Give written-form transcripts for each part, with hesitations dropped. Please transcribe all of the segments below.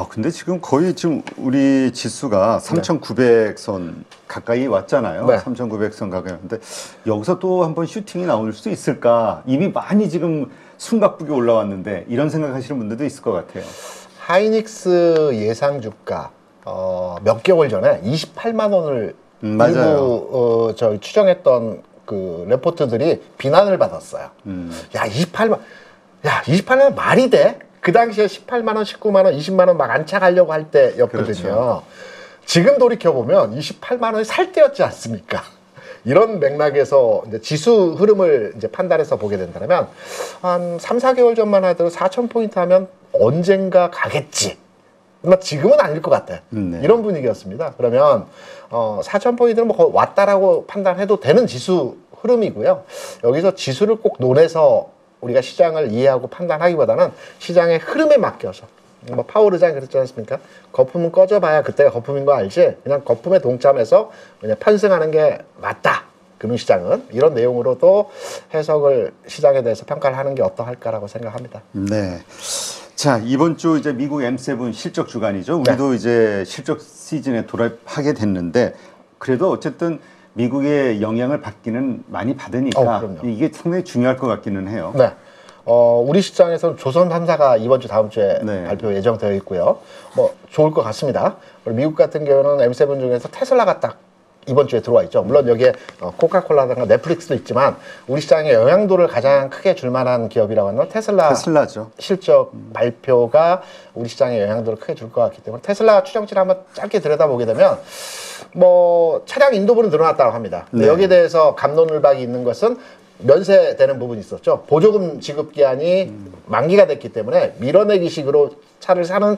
근데 지금 거의 지금 우리 지수가 3,900선 가까이 왔잖아요. 네. 3,900선 가까이 왔는데 여기서 또 한번 슈팅이 나올 수 있을까? 이미 많이 지금 숨가쁘게 올라왔는데 이런 생각하시는 분들도 있을 것 같아요. 하이닉스 예상 주가 몇 개월 전에 28만 원을 일부 저희 추정했던 그 레포트들이 비난을 받았어요. 야 28만 원 말이 돼? 그 당시에 18만 원, 19만 원, 20만 원 막 안착하려고 할 때였거든요. 그렇죠. 지금 돌이켜 보면 28만 원이 살 때였지 않습니까? 이런 맥락에서 이제 지수 흐름을 이제 판단해서 보게 된다면 한 3, 4개월 전만 하더라도 4,000포인트 하면 언젠가 가겠지. 지금은 아닐 것 같아. 네. 이런 분위기였습니다. 그러면 4,000포인트는 뭐 왔다라고 판단해도 되는 지수 흐름이고요. 여기서 지수를 꼭 논해서 우리가 시장을 이해하고 판단하기보다는 시장의 흐름에 맡겨서 뭐 파월 의장이 그랬지 않습니까? 거품은 꺼져봐야 그때가 거품인 거 알지? 그냥 거품에 동참해서 그냥 편승하는 게 맞다. 금융시장은 이런 내용으로도 해석을 시장에 대해서 평가를 하는 게 어떠할까라고 생각합니다. 네. 자, 이번 주 이제 미국 M7 실적 주간이죠. 우리도 네. 이제 실적 시즌에 돌입하게 됐는데 그래도 어쨌든 미국의 영향을 받기는 많이 받으니까 이게 상당히 중요할 것 같기는 해요. 네. 우리 시장에서는 조선 3사가 이번 주 다음 주에 발표 예정되어 있고요. 뭐 좋을 것 같습니다. 그리고 미국 같은 경우는 M7 중에서 테슬라가 딱 이번 주에 들어와 있죠. 물론 여기에 코카콜라든가 넷플릭스도 있지만 우리 시장에 영향도를 가장 크게 줄 만한 기업이라고 하면 테슬라죠. 실적 발표가 우리 시장에 영향도를 크게 줄 것 같기 때문에 테슬라 추정치를 한번 짧게 들여다보게 되면 뭐 차량 인도분은 늘어났다고 합니다. 근데 여기에 대해서 갑론을박이 있는 것은 면세되는 부분이 있었죠. 보조금 지급 기한이 만기가 됐기 때문에 밀어내기 식으로 차를 사는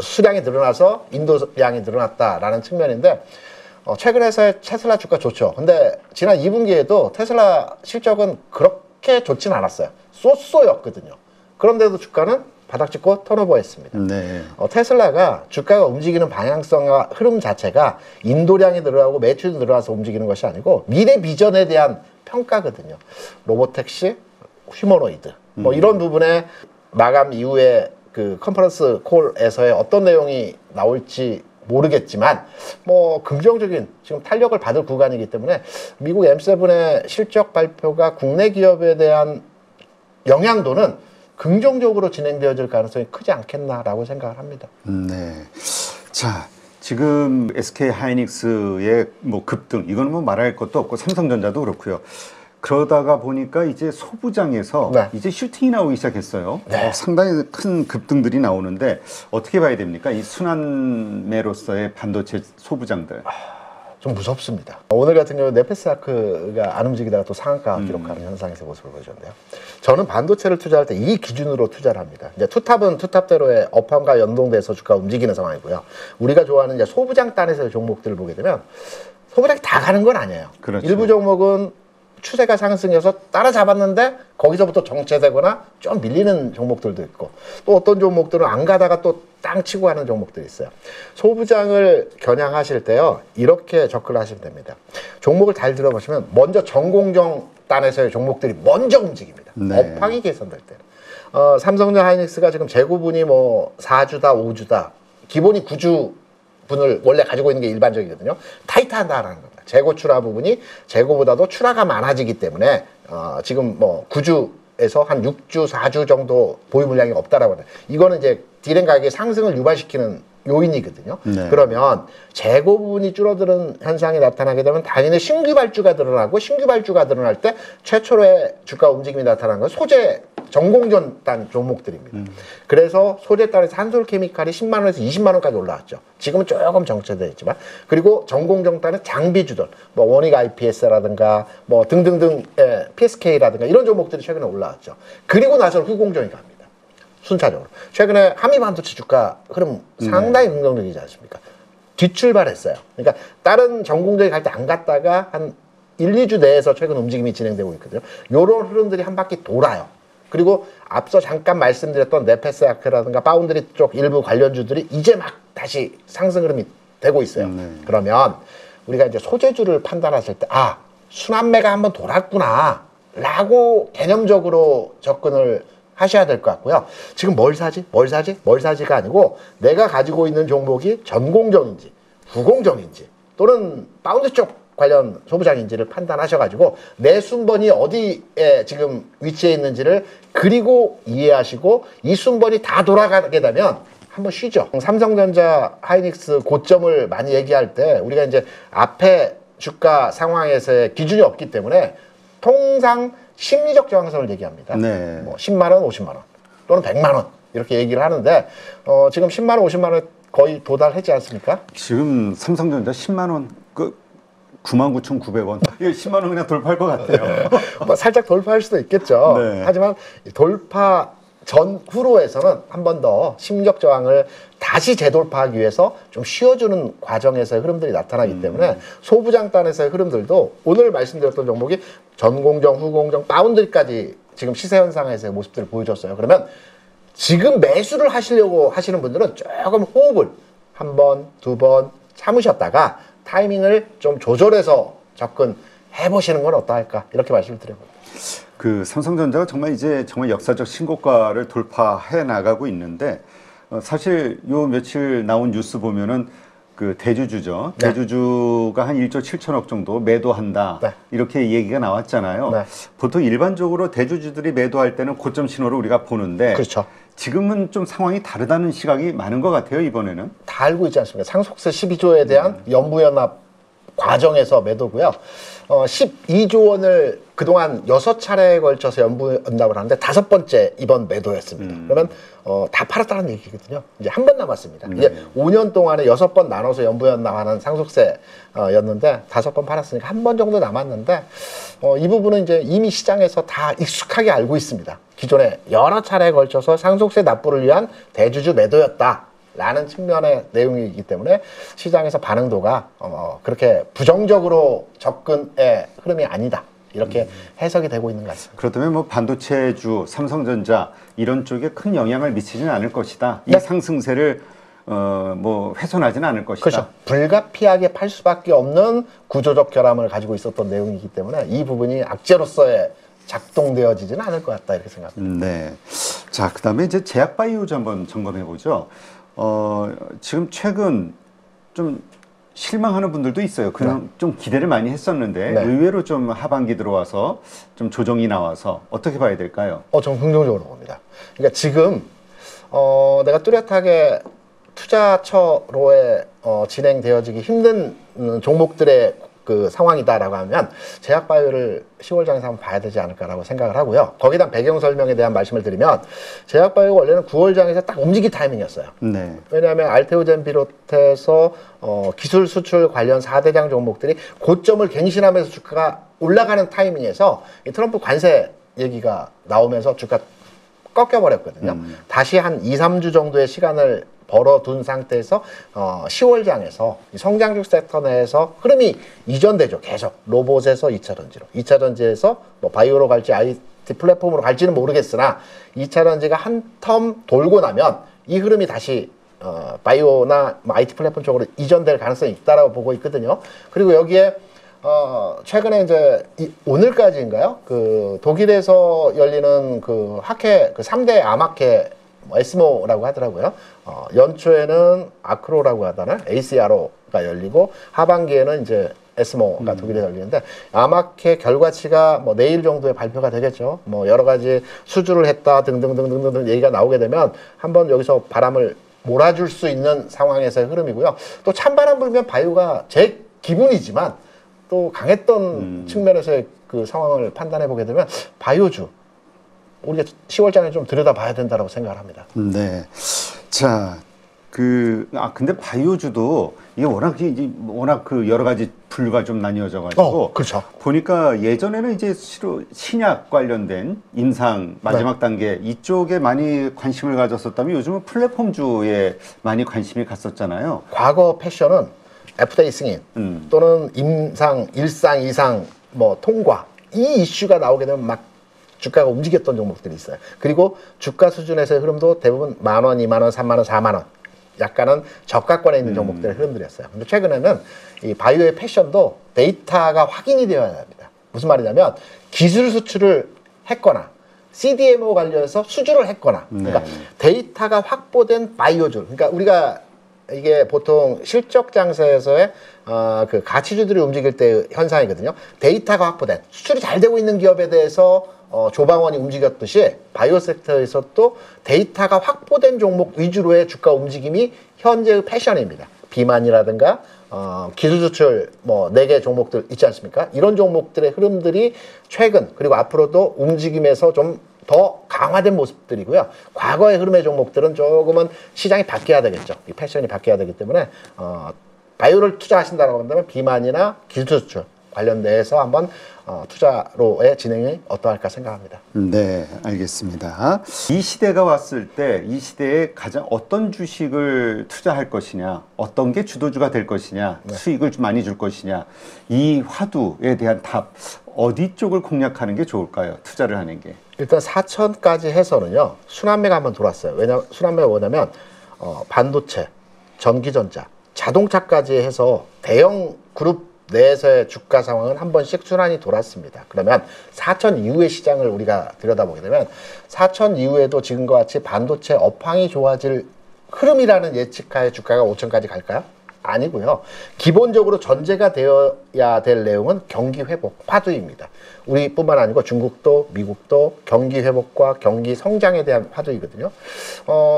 수량이 늘어나서 인도량이 늘어났다라는 측면인데 최근에서의 테슬라 주가 좋죠. 근데 지난 2분기에도 테슬라 실적은 그렇게 좋진 않았어요. 쏘쏘였거든요. 그런데도 주가는 바닥 찍고 턴오버했습니다. 네. 테슬라가 주가가 움직이는 방향성과 흐름 자체가 인도량이 늘어나고 매출이 늘어나서 움직이는 것이 아니고 미래 비전에 대한 평가거든요. 로보택시, 휴머노이드 뭐 이런 부분에 마감 이후에 그 컨퍼런스 콜에서의 어떤 내용이 나올지 모르겠지만 뭐 긍정적인 지금 탄력을 받을 구간이기 때문에 미국 M7의 실적 발표가 국내 기업에 대한 영향도는 긍정적으로 진행되어질 가능성이 크지 않겠나라고 생각을 합니다. 네. 자, 지금 SK 하이닉스의 뭐 급등 이거는 뭐 말할 것도 없고 삼성전자도 그렇고요. 그러다가 보니까 이제 소부장에서 이제 슈팅이 나오기 시작했어요. 상당히 큰 급등들이 나오는데 어떻게 봐야 됩니까? 이 순환매로서의 반도체 소부장들. 좀 무섭습니다. 오늘 같은 경우 네페스아크가 안 움직이다가 또 상한가 기록하는 현상에서 모습을 보여줬는데요. 저는 반도체를 투자할 때 이 기준으로 투자를 합니다. 이제 투탑은 투탑대로의 업황과 연동돼서 주가가 움직이는 상황이고요. 우리가 좋아하는 이제 소부장 단에서의 종목들을 보게 되면 소부장이 다 가는 건 아니에요. 그렇죠. 일부 종목은 추세가 상승해서 따라잡았는데 거기서부터 정체되거나 좀 밀리는 종목들도 있고 또 어떤 종목들은 안 가다가 또 땅 치고 하는 종목들이 있어요. 소부장을 겨냥하실 때요. 이렇게 접근하시면 됩니다. 종목을 잘 들어보시면 먼저 전공정 단에서의 종목들이 먼저 움직입니다. 업황이 개선될 때. 삼성전 하이닉스가 지금 재고분이 뭐 4주다 5주다 기본이 9주 분을 원래 가지고 있는 게 일반적이거든요. 타이트하다라는 겁니다. 재고 출하 부분이 재고보다도 출하가 많아지기 때문에 지금 뭐 9주에서 한 6주, 4주 정도 보유 물량이 없다라고 합니다. 이거는 이제 디램 가격의 상승을 유발시키는 요인이거든요. 그러면 재고 부분이 줄어드는 현상이 나타나게 되면 당연히 신규 발주가 늘어나고 신규 발주가 늘어날 때 최초로의 주가 움직임이 나타나는 건 소재 전공전 종목들입니다. 그래서 소재단에서 한솔케미칼이 10만 원에서 20만 원까지 올라왔죠. 지금은 조금 정체되어 있지만 그리고 전공정단은 장비주들 뭐 원익 IPS라든가 뭐 등등등 PSK라든가 이런 종목들이 최근에 올라왔죠. 그리고 나서 후공정이 갑니다. 순차적으로. 최근에 한미반도체 주가 흐름 상당히 긍정적이지 않습니까? 뒷출발했어요. 그러니까 다른 전공정이 갈 때 안 갔다가 한 1, 2주 내에서 최근 움직임이 진행되고 있거든요. 이런 흐름들이 한 바퀴 돌아요. 그리고 앞서 잠깐 말씀드렸던 네페스아크라든가 파운드리 쪽 일부 관련주들이 이제 막 다시 상승 흐름이 되고 있어요. 그러면 우리가 이제 소재주를 판단하실 때 순환매가 한번 돌았구나 라고 개념적으로 접근을 하셔야 될 것 같고요. 지금 뭘 사지? 뭘 사지? 뭘 사지가 아니고 내가 가지고 있는 종목이 전공정인지 후공정인지 또는 파운드 쪽 관련 소부장인지를 판단하셔가지고 내 순번이 어디에 지금 위치해 있는지를 그리고 이해하시고 이 순번이 다 돌아가게 되면 한번 쉬죠. 삼성전자, 하이닉스 고점을 많이 얘기할 때 우리가 이제 앞에 주가 상황에서의 기준이 없기 때문에 통상 심리적 저항선을 얘기합니다. 네. 뭐 10만 원, 50만 원 또는 100만 원 이렇게 얘기를 하는데 지금 10만 원, 50만 원 거의 도달했지 않습니까? 지금 삼성전자 10만 원, 99,900원. 이거 10만 원 그냥 돌파할 것 같아요. 뭐 살짝 돌파할 수도 있겠죠. 네. 하지만 돌파 전후로에서는 한 번 더 심리적 저항을 다시 재돌파하기 위해서 좀 쉬어주는 과정에서의 흐름들이 나타나기 때문에 소부장단에서의 흐름들도 오늘 말씀드렸던 종목이 전공정, 후공정, 바운드리까지 지금 시세 현상에서의 모습들을 보여줬어요. 그러면 지금 매수를 하시려고 하시는 분들은 조금 호흡을 한 번, 두 번 참으셨다가 타이밍을 좀 조절해서 접근해 보시는 건 어떠할까 이렇게 말씀을 드려봅니다. 그 삼성전자가 정말 이제 정말 역사적 신고가를 돌파해 나가고 있는데 사실 요 며칠 나온 뉴스 보면은 그 대주주죠. 네. 대주주가 한 1조 7천억 정도 매도한다. 네. 이렇게 얘기가 나왔잖아요. 네. 보통 일반적으로 대주주들이 매도할 때는 고점 신호를 우리가 보는데 그렇죠. 지금은 좀 상황이 다르다는 시각이 많은 것 같아요, 이번에는. 다 알고 있지 않습니까? 상속세 12조에 대한 연부연합 과정에서 매도고요. 12조 원을 그동안 6차례에 걸쳐서 연부연납을 하는데 5번째 이번 매도였습니다. 그러면 다 팔았다는 얘기거든요. 이제 한 번 남았습니다. 이제 5년 동안에 6번 나눠서 연부연납하는 상속세였는데 5번 팔았으니까 한 번 정도 남았는데 이 부분은 이제 이미 시장에서 다 익숙하게 알고 있습니다. 기존에 여러 차례에 걸쳐서 상속세 납부를 위한 대주주 매도였다. 라는 측면의 내용이기 때문에 시장에서 반응도가 그렇게 부정적으로 접근의 흐름이 아니다. 이렇게 해석이 되고 있는 것 같습니다. 그렇다면 뭐 반도체주, 삼성전자 이런 쪽에 큰 영향을 미치지는 않을 것이다. 이 네. 상승세를 뭐 훼손하지는 않을 것이다. 그렇죠. 불가피하게 팔 수밖에 없는 구조적 결함을 가지고 있었던 내용이기 때문에 이 부분이 악재로서의 작동되어지지는 않을 것 같다 이렇게 생각합니다. 네. 자, 그다음에 이제 제약바이오주 한번 점검해 보죠. 지금 최근 좀 실망하는 분들도 있어요. 그냥 좀 기대를 많이 했었는데 네. 의외로 좀 하반기 들어와서 좀 조정이 나와서 어떻게 봐야 될까요? 저는 긍정적으로 봅니다. 그러니까 지금 내가 뚜렷하게 투자처로에 진행되어지기 힘든 종목들의 그 상황이다라고 하면 제약바이오를 10월장에서 한번 봐야 되지 않을까라고 생각을 하고요. 거기에 대한 배경 설명에 대한 말씀을 드리면 제약바이오가 원래는 9월장에서 딱 움직일 타이밍이었어요. 네. 왜냐하면 알테오젠 비롯해서 기술 수출 관련 4대장 종목들이 고점을 갱신하면서 주가가 올라가는 타이밍에서 이 트럼프 관세 얘기가 나오면서 주가 꺾여버렸거든요. 다시 한 2, 3주 정도의 시간을 벌어둔 상태에서 10월장에서 성장주 섹터 내에서 흐름이 이전되죠. 계속 로봇에서 2차 전지로, 2차 전지에서 뭐 바이오로 갈지 IT 플랫폼으로 갈지는 모르겠으나 2차 전지가 한 텀 돌고 나면 이 흐름이 다시 바이오나 뭐 IT 플랫폼 쪽으로 이전될 가능성이 있다라고 보고 있거든요. 그리고 여기에 최근에 이제 오늘까지인가요? 그 독일에서 열리는 그 학회, 그 3대 암학회 에스모라고 하더라고요. 연초에는 아크로라고 하다나 ACRO가 열리고 하반기에는 이제 에스모가 독일에 열리는데 암학회 결과치가 뭐 내일 정도에 발표가 되겠죠. 뭐 여러 가지 수주를 했다 등등등등등 얘기가 나오게 되면 한번 여기서 바람을 몰아줄 수 있는 상황에서의 흐름이고요. 또 찬바람 불면 바이오가 제 기분이지만 또 강했던 측면에서의 그 상황을 판단해 보게 되면 바이오주 우리가 10월장에 좀 들여다봐야 된다고 생각을 합니다. 네. 자, 근데 바이오주도 이게 워낙 그 여러 가지 분류가 좀 나뉘어져가지고. 그렇죠. 보니까 예전에는 이제 신약 관련된 임상 마지막 단계 이쪽에 많이 관심을 가졌었다면 요즘은 플랫폼주에 많이 관심이 갔었잖아요. 과거 패션은 FDA 승인 또는 임상 1상 2상 뭐 통과 이 이슈가 나오게 되면 막 주가가 움직였던 종목들이 있어요. 그리고 주가 수준에서의 흐름도 대부분 10,000원, 20,000원, 30,000원, 40,000원 약간은 저가권에 있는 종목들의 흐름들이었어요. 근데 최근에는 이 바이오의 패션도 데이터가 확인이 되어야 합니다. 무슨 말이냐면 기술 수출을 했거나 CDMO 관련해서 수주를 했거나 그러니까 데이터가 확보된 바이오줄 그러니까 우리가 이게 보통 실적 장세에서의 그 가치주들이 움직일 때 현상이거든요. 데이터가 확보된 수출이 잘 되고 있는 기업에 대해서 조방원이 움직였듯이 바이오 섹터에서 또 데이터가 확보된 종목 위주로의 주가 움직임이 현재의 패션입니다. 비만이라든가 기술 수출 뭐 4개 종목들 있지 않습니까? 이런 종목들의 흐름들이 최근 그리고 앞으로도 움직임에서 좀 더 강화된 모습들이고요. 과거의 흐름의 종목들은 조금은 시장이 바뀌어야 되겠죠. 이 패션이 바뀌어야 되기 때문에 바이오를 투자하신다고 한다면 비만이나 기술 수출 관련돼서 한번 투자로의 진행이 어떠할까 생각합니다. 네, 알겠습니다. 이 시대가 왔을 때 이 시대에 가장 어떤 주식을 투자할 것이냐, 어떤 게 주도주가 될 것이냐, 수익을 좀 많이 줄 것이냐, 이 화두에 대한 답 어디 쪽을 공략하는 게 좋을까요? 투자를 하는 게. 일단 4천까지 해서는요. 순환매가 한번 돌았어요. 왜냐하면 순환매가 뭐냐면 반도체, 전기전자, 자동차까지 해서 대형 그룹 내에서의 주가 상황은 한 번씩 순환이 돌았습니다. 그러면 4천 이후의 시장을 우리가 들여다보게 되면 4천 이후에도 지금과 같이 반도체 업황이 좋아질 흐름이라는 예측하에 주가가 5천까지 갈까요? 아니고요. 기본적으로 전제가 되어야 될 내용은 경기 회복, 화두입니다. 우리뿐만 아니고 중국도 미국도 경기 회복과 경기 성장에 대한 화두이거든요.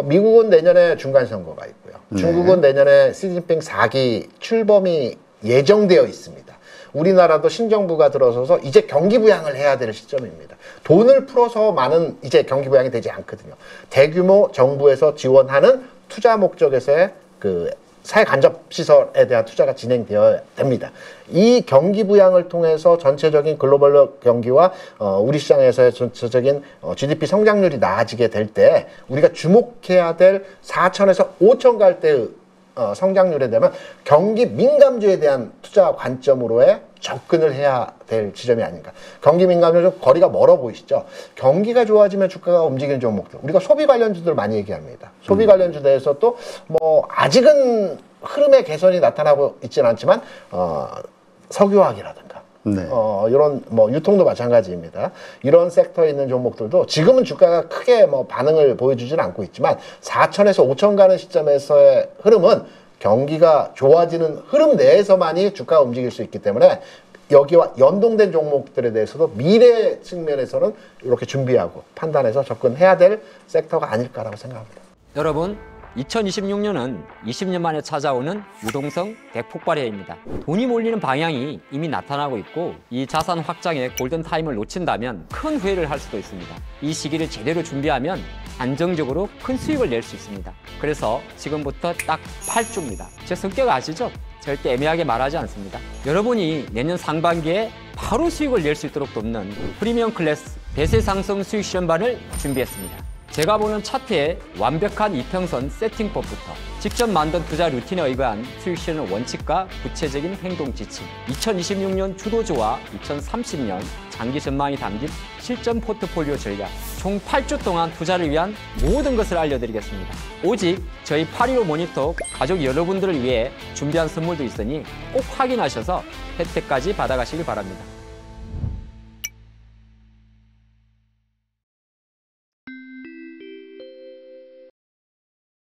미국은 내년에 중간선거가 있고요. 중국은 내년에 시진핑 4기 출범이 예정되어 있습니다. 우리나라도 신정부가 들어서서 이제 경기 부양을 해야 될 시점입니다. 돈을 풀어서만은 이제 경기 부양이 되지 않거든요. 대규모 정부에서 지원하는 투자 목적에서의 그 사회 간접 시설에 대한 투자가 진행되어야 됩니다. 이 경기 부양을 통해서 전체적인 글로벌 경기와 우리 시장에서의 전체적인 GDP 성장률이 나아지게 될 때 우리가 주목해야 될 4천에서 5천 갈 때의 성장률에 대한 경기 민감주에 대한 투자 관점으로의 접근을 해야 될 지점이 아닌가. 경기 민감주 거리가 멀어 보이시죠? 경기가 좋아지면 주가가 움직이는 종목들. 우리가 소비 관련주들 많이 얘기합니다. 소비 관련주 내에서 또 뭐 아직은 흐름의 개선이 나타나고 있지는 않지만 석유화학이라든가 이런 뭐 유통도 마찬가지입니다. 이런 섹터에 있는 종목들도 지금은 주가가 크게 뭐 반응을 보여주지는 않고 있지만 4천에서 5천 가는 시점에서의 흐름은 경기가 좋아지는 흐름 내에서만이 주가가 움직일 수 있기 때문에 여기와 연동된 종목들에 대해서도 미래 측면에서는 이렇게 준비하고 판단해서 접근해야 될 섹터가 아닐까라고 생각합니다. 여러분, 2026년은 20년 만에 찾아오는 유동성 대폭발해입니다. 돈이 몰리는 방향이 이미 나타나고 있고 이 자산 확장의 골든타임을 놓친다면 큰 후회를 할 수도 있습니다. 이 시기를 제대로 준비하면 안정적으로 큰 수익을 낼 수 있습니다. 그래서 지금부터 딱 8주입니다. 제 성격 아시죠? 절대 애매하게 말하지 않습니다. 여러분이 내년 상반기에 바로 수익을 낼 수 있도록 돕는 프리미엄 클래스 대세 상승 수익 시험반을 준비했습니다. 제가 보는 차트의 완벽한 이평선 세팅법부터 직접 만든 투자 루틴에 의거한 수익 실현 원칙과 구체적인 행동 지침, 2026년 주도주와 2030년 장기 전망이 담긴 실전 포트폴리오 전략, 총 8주 동안 투자를 위한 모든 것을 알려드리겠습니다. 오직 저희 8.15 모니터 가족 여러분들을 위해 준비한 선물도 있으니 꼭 확인하셔서 혜택까지 받아가시길 바랍니다.